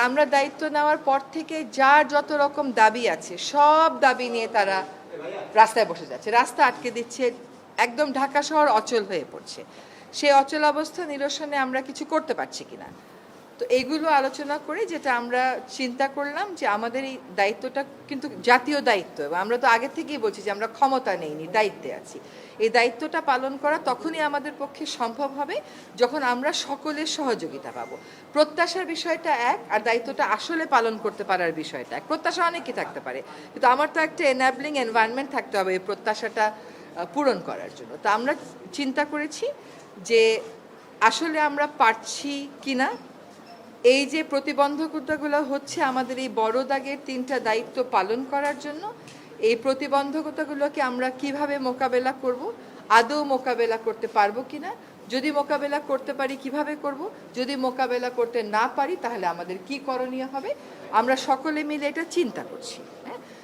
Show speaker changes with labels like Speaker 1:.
Speaker 1: আমরা দায়িত্ব নেওয়ার পর থেকে যার যত রকম দাবি আছে সব দাবি নিয়ে তারা রাস্তায় বসে যাচ্ছে, রাস্তা আটকে দিচ্ছে, একদম ঢাকা শহর অচল হয়ে পড়ছে। সেই অচল অবস্থা নিরসনে আমরা কিছু করতে পারছি কিনা, তো এইগুলো আলোচনা করে যেটা আমরা চিন্তা করলাম যে আমাদের এই দায়িত্বটা কিন্তু জাতীয় দায়িত্ব, এবং আমরা তো আগে থেকেই বলছি যে আমরা ক্ষমতা নেইনি, দায়িত্বে আছি। এই দায়িত্বটা পালন করা তখনই আমাদের পক্ষে সম্ভব হবে যখন আমরা সকলের সহযোগিতা পাবো। প্রত্যাশার বিষয়টা এক, আর দায়িত্বটা আসলে পালন করতে পারার বিষয়টা এক। প্রত্যাশা অনেকই থাকতে পারে, কিন্তু আমার তো একটা এনাবলিং এনভায়রনমেন্ট থাকতে হবে এই প্রত্যাশাটা পূরণ করার জন্য। তো আমরা চিন্তা করেছি যে আসলে আমরা পারছি কিনা, এই যে প্রতিবন্ধকতাগুলো হচ্ছে আমাদের এই বড় দাগের 3টা দায়িত্ব পালন করার জন্য, এই প্রতিবন্ধকতাগুলোকে আমরা কিভাবে মোকাবেলা করব, আদৌ মোকাবেলা করতে পারবো কিনা, যদি মোকাবেলা করতে পারি কিভাবে করব, যদি মোকাবেলা করতে না পারি তাহলে আমাদের কি করণীয় হবে, আমরা সকলে মিলে এটা চিন্তা করছি।